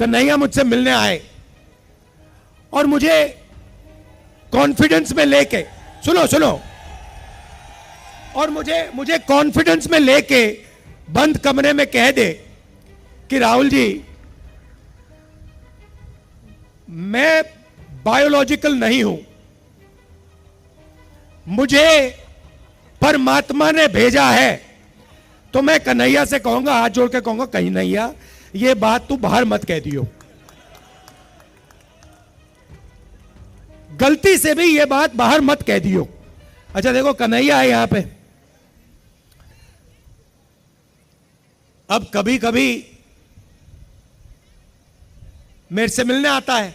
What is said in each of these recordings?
कन्हैया मुझसे मिलने आए और मुझे कॉन्फिडेंस में लेके, सुनो सुनो, और मुझे कॉन्फिडेंस में लेके बंद कमरे में कह दे कि राहुल जी, मैं बायोलॉजिकल नहीं हूं, मुझे परमात्मा ने भेजा है, तो मैं कन्हैया से कहूंगा, हाथ जोड़ के कहूंगा, कन्हैया ये बात तू बाहर मत कह दियो, गलती से भी ये बात बाहर मत कह दियो। अच्छा देखो, कन्हैया है यहां पे। अब कभी कभी मेरे से मिलने आता है,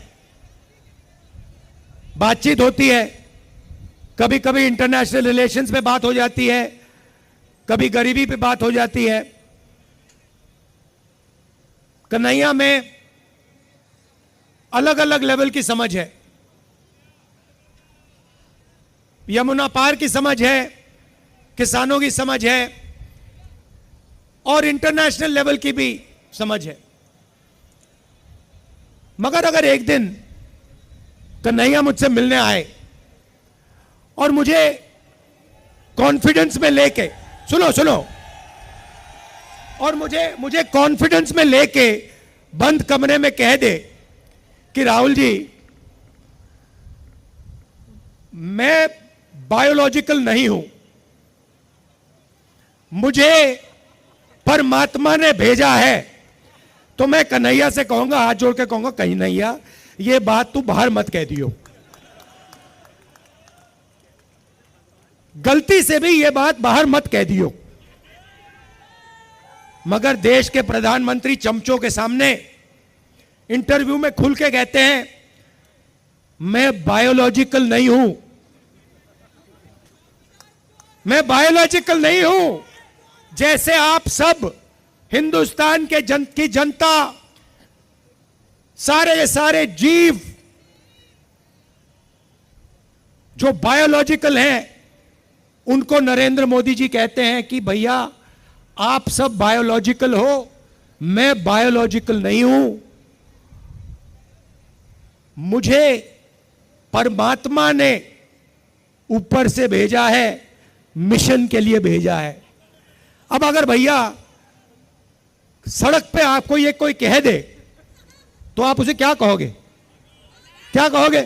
बातचीत होती है, कभी कभी इंटरनेशनल रिलेशंस पे बात हो जाती है, कभी गरीबी पे बात हो जाती है। कन्हैया में अलग अलग लेवल की समझ है, यमुना पार की समझ है, किसानों की समझ है और इंटरनेशनल लेवल की भी समझ है। मगर अगर एक दिन कन्हैया मुझसे मिलने आए और मुझे कॉन्फिडेंस में लेके, सुनो सुनो, और मुझे कॉन्फिडेंस में लेके बंद कमरे में कह दे कि राहुल जी, मैं बायोलॉजिकल नहीं हूं, मुझे परमात्मा ने भेजा है, तो मैं कन्हैया से कहूंगा, हाथ जोड़ के कहूंगा, कन्हैया ये बात तू बाहर मत कह दियो, गलती से भी ये बात बाहर मत कह दियो। मगर देश के प्रधानमंत्री चमचों के सामने इंटरव्यू में खुल के कहते हैं, मैं बायोलॉजिकल नहीं हूं, मैं बायोलॉजिकल नहीं हूं। जैसे आप सब हिंदुस्तान के की जनता, सारे जीव जो बायोलॉजिकल हैं, उनको नरेंद्र मोदी जी कहते हैं कि भैया आप सब बायोलॉजिकल हो, मैं बायोलॉजिकल नहीं हूं, मुझे परमात्मा ने ऊपर से भेजा है, मिशन के लिए भेजा है। अब अगर भैया सड़क पे आपको ये कोई कह दे तो आप उसे क्या कहोगे? क्या कहोगे?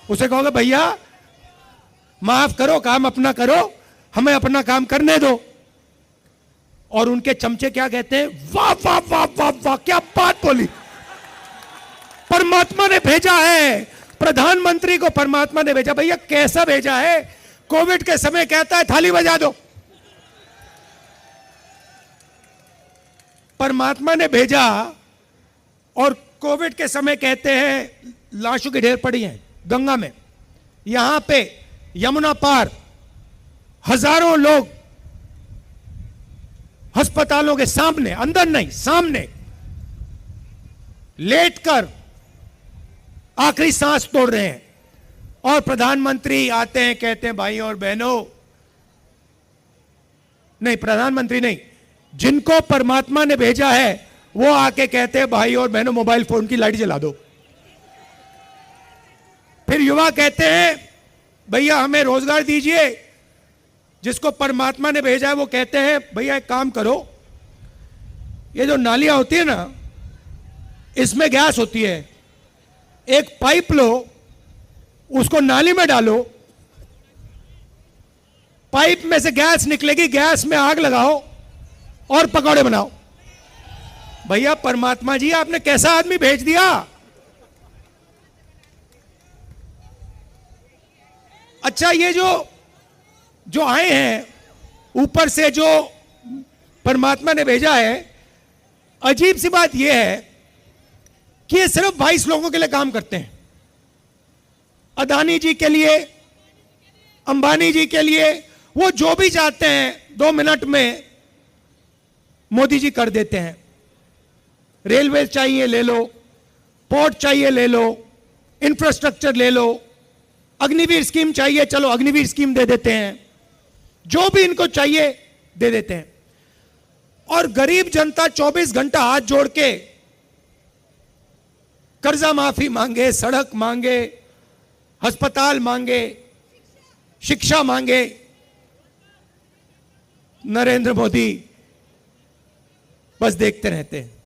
उसे कहोगे भैया माफ करो, काम अपना करो, हमें अपना काम करने दो। और उनके चमचे क्या कहते हैं? वाह वाह वाह वाह वाह, क्या बात बोली, परमात्मा ने भेजा है, प्रधानमंत्री को परमात्मा ने भेजा। भैया कैसा भेजा है? कोविड के समय कहता है थाली बजा दो, परमात्मा ने भेजा, और कोविड के समय कहते हैं लाशों की ढेर पड़ी हैं गंगा में, यहां पे यमुना पार हजारों लोग अस्पतालों के सामने, अंदर नहीं सामने लेटकर आखिरी सांस तोड़ रहे हैं। और प्रधानमंत्री आते हैं, कहते हैं भाई और बहनों, नहीं प्रधानमंत्री नहीं, जिनको परमात्मा ने भेजा है वो आके कहते हैं भाई और बहनों मोबाइल फोन की लाइट जला दो। फिर युवा कहते हैं भैया हमें रोजगार दीजिए, जिसको परमात्मा ने भेजा है वो कहते हैं भैया एक काम करो, ये जो नालियां होती है ना, इसमें गैस होती है, एक पाइप लो, उसको नाली में डालो, पाइप में से गैस निकलेगी, गैस में आग लगाओ और पकौड़े बनाओ। भैया परमात्मा जी आपने कैसा आदमी भेज दिया? अच्छा ये जो आए हैं ऊपर से, जो परमात्मा ने भेजा है, अजीब सी बात यह है कि ये सिर्फ 22 लोगों के लिए काम करते हैं। अदानी जी के लिए, अंबानी जी के लिए, वो जो भी चाहते हैं 2 मिनट में मोदी जी कर देते हैं। रेलवे चाहिए ले लो, पोर्ट चाहिए ले लो, इंफ्रास्ट्रक्चर ले लो, अग्निवीर स्कीम चाहिए, चलो अग्निवीर स्कीम दे देते हैं, जो भी इनको चाहिए दे देते हैं। और गरीब जनता 24 घंटा हाथ जोड़ के कर्जा माफी मांगे, सड़क मांगे, अस्पताल मांगे, शिक्षा मांगे, नरेंद्र मोदी बस देखते रहते हैं।